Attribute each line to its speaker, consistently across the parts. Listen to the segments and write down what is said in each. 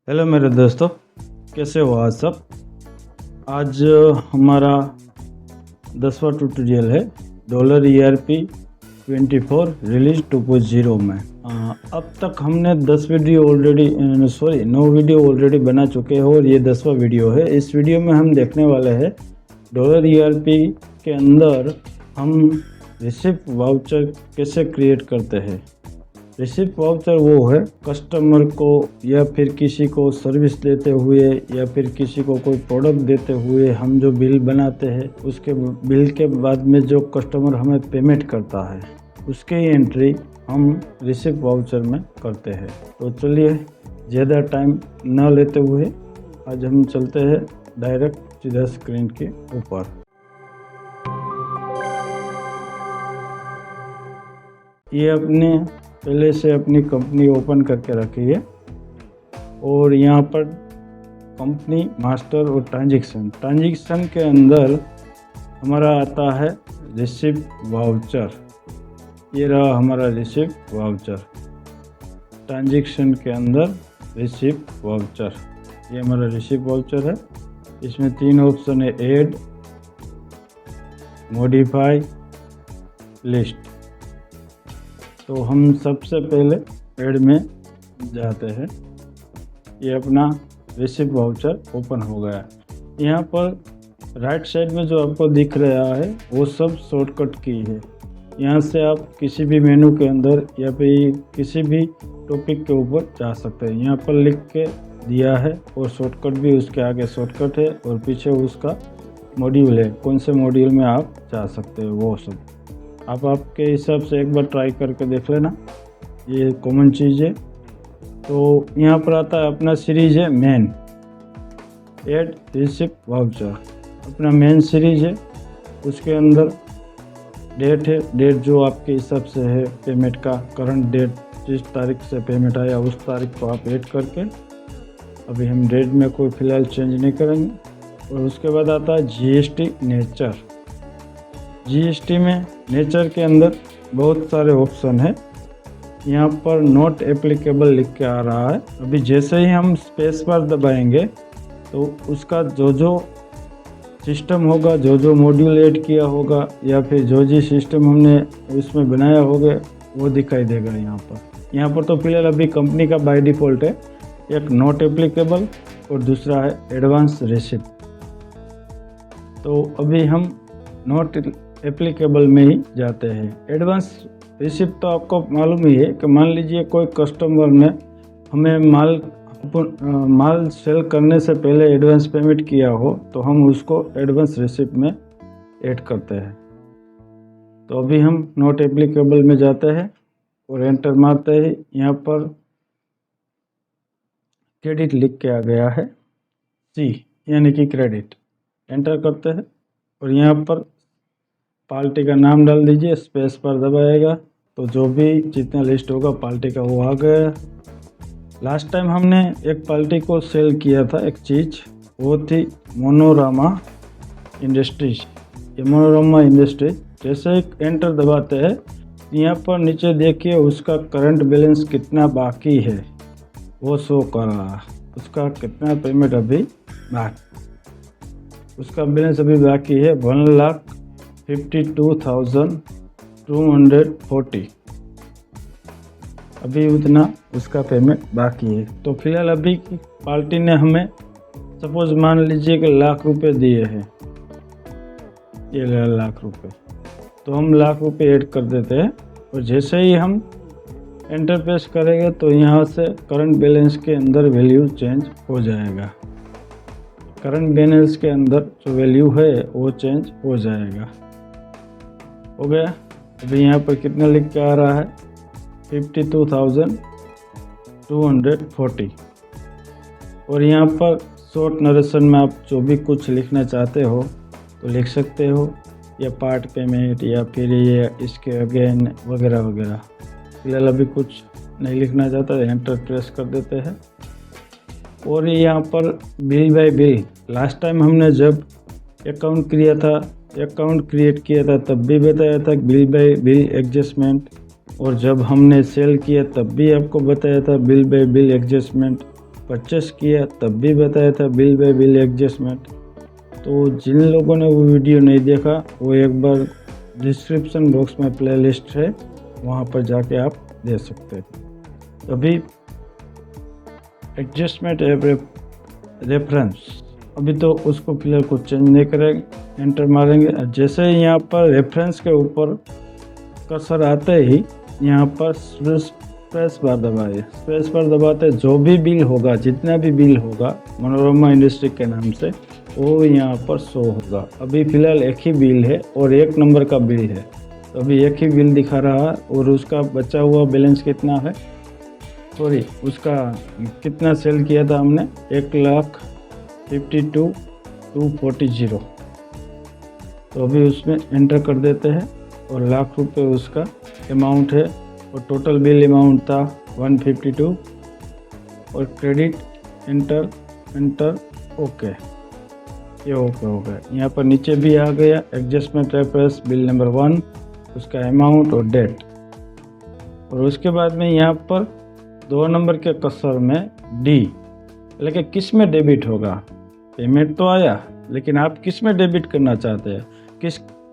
Speaker 1: Hello मेरे दोस्तों, कैसे हो आज सब। आज हमारा 10वां ट्यूटोरियल है डॉलर ERP 24 रिलीज 2.0 में। अब तक हमने 9 वीडियो ऑलरेडी बना चुके हैं और ये 10वां वीडियो है। इस वीडियो में हम देखने वाले हैं डॉलर ERP के अंदर हम रिसिप्ट वाउचर कैसे क्रिएट करते हैं। रिसिप्ट वाउचर वो है कस्टमर को या फिर किसी को सर्विस देते हुए या फिर किसी को कोई प्रोडक्ट देते हुए हम जो बिल बनाते हैं, उसके बिल के बाद में जो कस्टमर हमें पेमेंट करता है उसके एंट्री हम रिसिप्ट वाउचर में करते हैं। तो चलिए ज़्यादा टाइम न लेते हुए आज हम चलते हैं डायरेक्ट सीधा स्क्रीन के ऊपर। ये अपने पहले से अपनी कंपनी ओपन करके रखी है और यहाँ पर कंपनी मास्टर और ट्रांजैक्शन के अंदर हमारा आता है रिसिप्ट वाउचर। ये रहा हमारा रिसिप्ट वाउचर। ट्रांजैक्शन के अंदर रिसिप्ट वाउचर, ये हमारा रिसिप्ट वाउचर है। इसमें 3 ऑप्शन है, ऐड, मॉडिफाई, लिस्ट। तो हम सबसे पहले ऐड में जाते हैं। ये अपना रिसिप्ट वाउचर ओपन हो गया। यहाँ पर राइट साइड में जो आपको दिख रहा है वो सब शॉर्टकट की है। यहाँ से आप किसी भी मेनू के अंदर या फिर किसी भी टॉपिक के ऊपर जा सकते हैं। यहाँ पर लिख के दिया है और शॉर्टकट भी उसके आगे शॉर्टकट है और पीछे उसका मॉड्यूल है, कौन से मॉड्यूल में आप जा सकते हो वो सब आप आपके हिसाब से एक बार ट्राई करके देख लेना। ये कॉमन चीज़ है। तो यहाँ पर आता है अपना सीरीज है मेन, ऐड रिसिप्ट वाउचर। अपना मेन सीरीज है, उसके अंदर डेट है, डेट जो आपके हिसाब से है पेमेंट का, करंट डेट, जिस तारीख से पेमेंट आया उस तारीख को आप ऐड करके, अभी हम डेट में कोई फ़िलहाल चेंज नहीं करेंगे। और उसके बाद आता है GST नेचर। GST में नेचर के अंदर बहुत सारे ऑप्शन है। यहाँ पर नॉट एप्लीकेबल लिख के आ रहा है। अभी जैसे ही हम स्पेस बार दबाएंगे तो उसका जो सिस्टम होगा, जो मॉड्यूल ऐड किया होगा या फिर जो सिस्टम हमने उसमें बनाया होगा वो दिखाई देगा यहाँ पर तो फिलहाल अभी कंपनी का बाय डिफ़ॉल्ट है, एक नॉट एप्लीकेबल और दूसरा है एडवांस रिसिप्ट। तो अभी हम नॉट एप्लीकेबल में ही जाते हैं। एडवांस रिसिप्ट तो आपको मालूम ही है कि मान लीजिए कोई कस्टमर ने हमें माल सेल करने से पहले एडवांस पेमेंट किया हो तो हम उसको एडवांस रिसिप्ट में ऐड करते हैं। तो अभी हम नॉट एप्लीकेबल में जाते हैं और एंटर मारते हैं। यहाँ पर क्रेडिट लिख के आ गया है, C यानी कि क्रेडिट। एंटर करते हैं और यहाँ पर पार्टी का नाम डाल दीजिए, स्पेस पर दबाएगा तो जो भी जितना लिस्ट होगा पार्टी का वो आ गया। लास्ट टाइम हमने एक पार्टी को सेल किया था एक चीज़, वो थी मोनोरामा इंडस्ट्रीज। ये मोनोरामा इंडस्ट्रीज जैसे एक एंटर दबाते हैं, यहाँ पर नीचे देखिए उसका करंट बैलेंस कितना बाकी है वो शो कर रहा है। उसका कितना पेमेंट अभी बाकी, उसका बैलेंस अभी बाकी है 1,52,240। अभी उतना उसका पेमेंट बाकी है। तो फिलहाल अभी पार्टी ने हमें सपोज मान लीजिए कि ₹1,00,000 दिए हैं, ये ₹1,00,000, तो हम ₹1,00,000 ऐड कर देते हैं। और जैसे ही हम एंटर प्रेस करेंगे तो यहाँ से करंट बैलेंस के अंदर वैल्यू चेंज हो जाएगा। करंट बैलेंस के अंदर जो वैल्यू है वो चेंज हो जाएगा। हो गया। अभी यहाँ पर कितना लिख के आ रहा है 52,240। और यहाँ पर शॉर्ट नरेशन में आप जो भी कुछ लिखना चाहते हो तो लिख सकते हो, या पार्ट पेमेंट या फिर ये इसके अगेन वगैरह वगैरह। फिलहाल अभी कुछ नहीं लिखना चाहता, एंटर प्रेस कर देते हैं। और यहाँ पर bill bye bill, last time हमने जब अकाउंट क्रिएट किया था तब भी बताया था बिल बाय बिल एडजस्टमेंट, और जब हमने सेल किया तब भी आपको बताया था bill bye bill adjustment. Purchase किया तब भी बताया था बिल बाय बिल एडजस्टमेंट। तो जिन लोगों ने वो वीडियो नहीं देखा वो एक बार डिस्क्रिप्शन बॉक्स में प्लेलिस्ट है, वहाँ पर जाके आप दे सकते हैं। अभी एडजस्टमेंट रेफरेंस, अभी तो उसको फिलहाल कुछ चेंज नहीं करेंगे, एंटर मारेंगे। जैसे ही यहाँ पर रेफरेंस के ऊपर कर्सर आते ही यहाँ पर स्पेस बार दबाइए। स्पेस बार दबाते जो भी बिल होगा, जितना भी बिल होगा मनोरमा इंडस्ट्री के नाम से, वो यहाँ पर शो होगा। अभी फ़िलहाल एक ही बिल है और 1 नंबर का बिल है, तो अभी एक ही बिल दिखा रहा है और उसका बचा हुआ बैलेंस कितना है, सॉरी उसका कितना सेल किया था हमने, 1,52,240। तो अभी उसमें एंटर कर देते हैं और लाख रुपए उसका अमाउंट है और टोटल बिल अमाउंट था 152 और क्रेडिट एंटर ओके, ये ओके हो गया। यहाँ पर नीचे भी आ गया एडजस्टमेंट रेफरेंस बिल नंबर 1, उसका अमाउंट और डेट। और उसके बाद में यहाँ पर 2 नंबर के कर्सर में डी, लेकिन किस में डेबिट होगा, पेमेंट तो आया लेकिन आप किस में डेबिट करना चाहते हैं,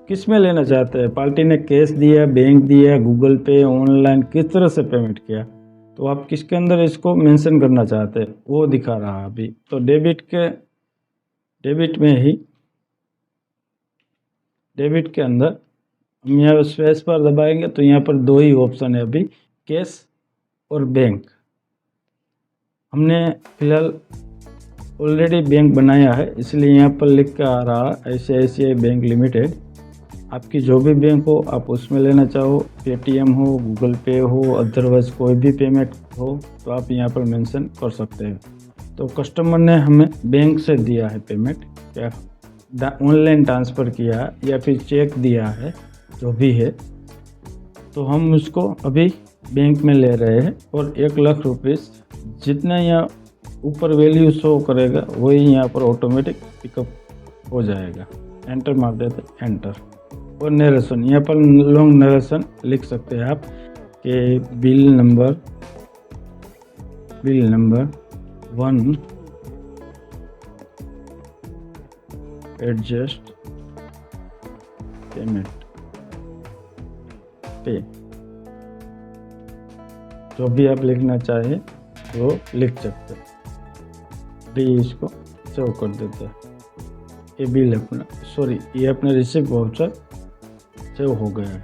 Speaker 1: किस में लेना चाहते हैं, पार्टी ने कैश दिया, बैंक दिया, गूगल पे, ऑनलाइन, किस तरह से पेमेंट किया, तो आप किसके अंदर इसको मेंशन करना चाहते हैं वो दिखा रहा है अभी। तो डेबिट में ही, डेबिट के अंदर हम यहाँ स्पेस पर दबाएंगे तो यहाँ पर 2 ही ऑप्शन है अभी, कैश और बैंक। हमने फिलहाल ऑलरेडी बैंक बनाया है, इसलिए यहाँ पर लिख कर आ रहा ICICI बैंक लिमिटेड। आपकी जो भी बैंक हो आप उसमें लेना चाहो, पेटीएम हो, गूगल पे हो, अदरवाइज कोई भी पेमेंट हो तो आप यहाँ पर मेंशन कर सकते हैं। तो कस्टमर ने हमें बैंक से दिया है पेमेंट, क्या ऑनलाइन ट्रांसफ़र किया है या फिर चेक दिया है, जो भी है, तो हम उसको अभी बैंक में ले रहे हैं और 1 लाख रुपीस जितना यहाँ ऊपर वैल्यू शो करेगा वही यहाँ पर ऑटोमेटिक पिकअप हो जाएगा। एंटर मार देते, एंटर। और नरेशन, यहाँ पर लॉन्ग नरेशन लिख सकते हैं आप कि बिल नंबर 1 एडजस्ट पेमेंट पे, जो भी आप लिखना चाहे वो लिख सकते हैं। भी इसको सेव कर देते हैं। ये बिल अपना, सॉरी ये अपना रिसिप्ट वाउचर सेव हो गया है।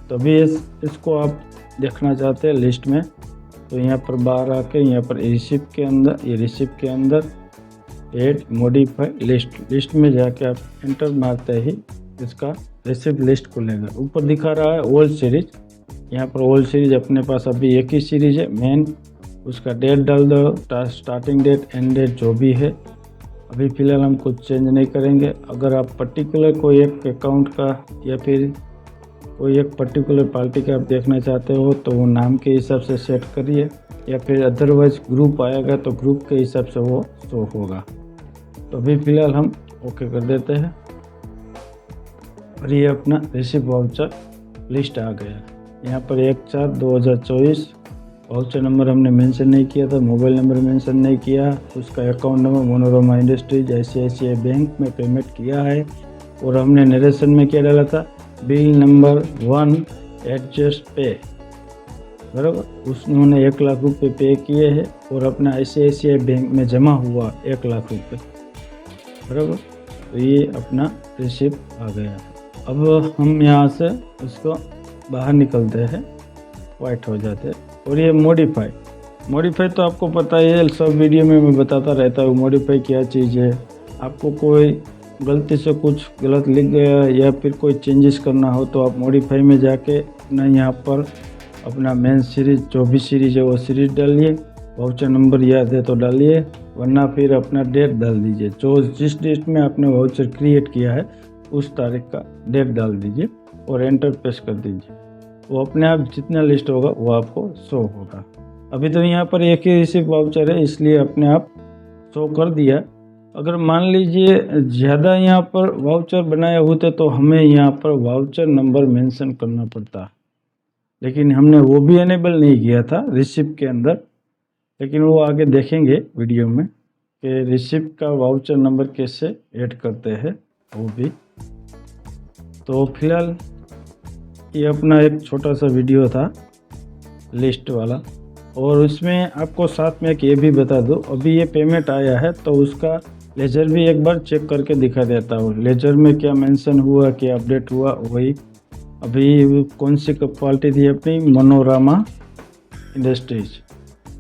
Speaker 1: तभी इसको आप देखना चाहते हैं लिस्ट में, तो यहाँ पर बाहर आके यहाँ पर रिसिप्ट के अंदर, ये रिसिप्ट के अंदर ऐड मॉडिफाई लिस्ट में जाके आप एंटर मारते ही इसका रिसिप्ट लिस्ट खुलेगा। ऊपर दिखा रहा है ऑल सीरीज, यहाँ पर ऑल सीरीज अपने पास अभी एक ही सीरीज है मेन, उसका डेट डाल दो, स्टार्टिंग डेट, एंड डेट जो भी है। अभी फ़िलहाल हम कुछ चेंज नहीं करेंगे। अगर आप पर्टिकुलर कोई एक अकाउंट का या फिर कोई एक पर्टिकुलर पार्टी का आप देखना चाहते हो तो वो नाम के हिसाब से सेट करिए, या फिर अदरवाइज ग्रुप आएगा तो ग्रुप के हिसाब से वो शो होगा। तो अभी फ़िलहाल हम ओके कर देते हैं और ये अपना रिसिप्ट वाउचर लिस्ट आ गया। यहाँ पर 1/4/2024 वाउचर नंबर हमने मेंशन नहीं किया था, मोबाइल नंबर मेंशन नहीं किया, उसका account number Manorama industries ICICI bank में पेमेंट किया है। और हमने नरेशन में क्या डाला था, बिल नंबर 1 एडजस्ट पे, बराबर, उन्होंने 1 लाख रुपये पे किए हैं और अपना ICICI बैंक में जमा हुआ 1 लाख रुपये, बराबर। तो ये अपना रिसिप्ट आ गया। अब हम यहाँ से उसको बाहर निकलते हैं, वाइट हो जाते हैं। और ये मॉडिफाई तो आपको पता ही है, सब वीडियो में मैं बताता रहता हूँ मॉडिफाई क्या चीज़ है। आपको कोई गलती से कुछ गलत लिख गया या फिर कोई चेंजेस करना हो तो आप मॉडिफाई में जाके अपना यहाँ पर अपना मेन सीरीज, जो भी सीरीज है वो सीरीज डालिए, वाउचर नंबर याद है तो डालिए, वरना फिर अपना डेट डाल दीजिए, जो जिस डेट में आपने वाउचर क्रिएट किया है उस तारीख का डेट डाल दीजिए और एंटर प्रेस कर दीजिए। वो अपने आप जितना लिस्ट होगा वो आपको शो होगा। अभी तो यहाँ पर एक ही रिसिप्ट वाउचर है इसलिए अपने आप शो कर दिया। अगर मान लीजिए ज़्यादा यहाँ पर वाउचर बनाए होते तो हमें यहाँ पर वाउचर नंबर मेंशन करना पड़ता, लेकिन हमने वो भी एनेबल नहीं किया था रिसिप्ट के अंदर। लेकिन वो आगे देखेंगे वीडियो में कि रिसिप्ट का वाउचर नंबर कैसे ऐड करते हैं वो भी। तो फिलहाल ये अपना एक छोटा सा वीडियो था लिस्ट वाला, और उसमें आपको साथ में एक ये भी बता दूं, अभी ये पेमेंट आया है तो उसका लेजर भी एक बार चेक करके दिखा देता हूँ। लेजर में क्या मेंशन हुआ, क्या अपडेट हुआ, वही अभी कौन सी क्वालिटी थी अपनी, मनोरमा इंडस्ट्रीज।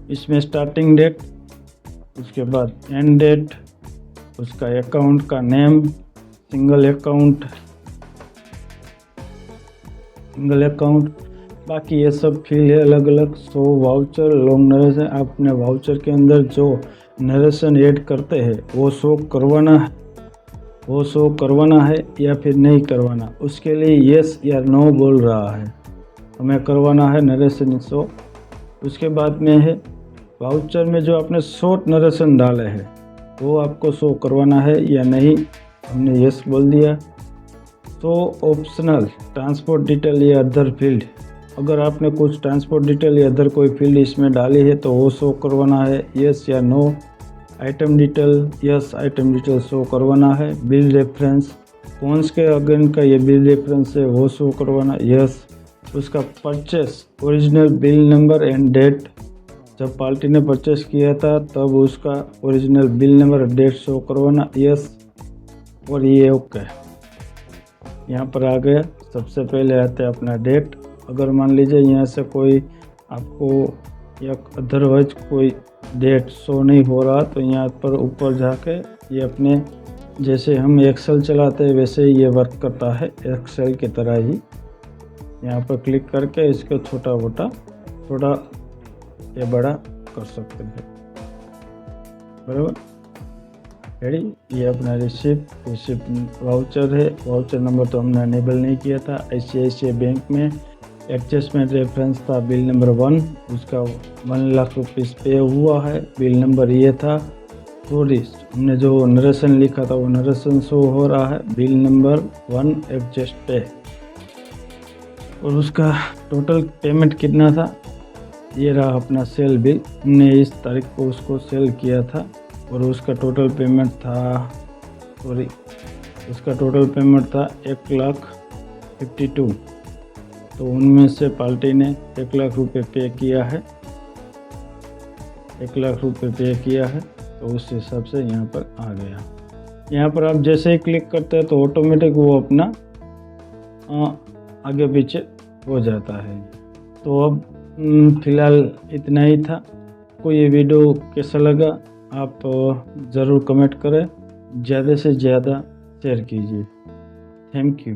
Speaker 1: इसमें स्टार्टिंग डेट, उसके बाद एंड डेट, उसका अकाउंट का नेम, सिंगल अकाउंट, बाकी ये सब फील्ड है अलग अलग। सो वाउचर लॉन्ग नरेशन, आपने वाउचर के अंदर जो नरेशन ऐड करते हैं वो शो करवाना है या फिर नहीं करवाना, उसके लिए येस या नो बोल रहा है। हमें करवाना है नरेशन शो। उसके बाद में है वाउचर में जो आपने शॉर्ट नरेशन डाले हैं वो आपको शो करवाना है या नहीं, हमने येस बोल दिया। तो ऑप्शनल ट्रांसपोर्ट डिटेल या अदर फील्ड, अगर आपने कुछ ट्रांसपोर्ट डिटेल या अदर कोई फील्ड इसमें डाली है तो वो शो करवाना है, यस या no. Item detail, yes item detail show करवाना है। बिल रेफरेंस, कौन के अगेन का ये बिल रेफरेंस है वो शो करवाना, यस। उसका purchase original bill number and date, जब पार्टी ने परचेस किया था तब उसका ओरिजिनल बिल नंबर और डेट शो करवाना, यस। और ये ओके, यहाँ पर आ गया। सबसे पहले आता है अपना डेट। अगर मान लीजिए यहाँ से कोई आपको या अदरवाइज कोई डेट शो नहीं हो रहा तो यहाँ पर ऊपर जाके ये अपने, जैसे हम एक्सेल चलाते हैं वैसे ही ये वर्क करता है, एक्सेल की तरह ही। यहाँ पर क्लिक करके इसको छोटा मोटा थोड़ा ये बड़ा कर सकते हैं, बराबर। रेडी, ये अपना रिसिप्ट वाउचर है। वाउचर नंबर तो हमने अनेबल नहीं किया था। ICICI बैंक में एडजस्टमेंट रेफरेंस था बिल नंबर 1, उसका 1 लाख रुपीस पे हुआ है। बिल नंबर ये था। सॉरी, हमने जो नरेशन लिखा था वो नरेशन शो हो रहा है, बिल नंबर 1 एडजस्ट पे। और उसका टोटल पेमेंट कितना था, ये रहा अपना सेल बिल। हमने इस तारीख को उसको सेल किया था और उसका टोटल पेमेंट था, उसका टोटल पेमेंट था 1,52,000। तो उनमें से पार्टी ने 1 लाख रुपये पे किया है, 1 लाख रुपये पे किया है। तो उस हिसाब से यहाँ पर आ गया। यहाँ पर आप जैसे ही क्लिक करते हैं तो ऑटोमेटिक वो अपना आगे पीछे हो जाता है। तो अब फिलहाल इतना ही था। आपको ये वीडियो कैसा लगा आप ज़रूर कमेंट करें, ज़्यादा से ज़्यादा शेयर कीजिए। Thank you.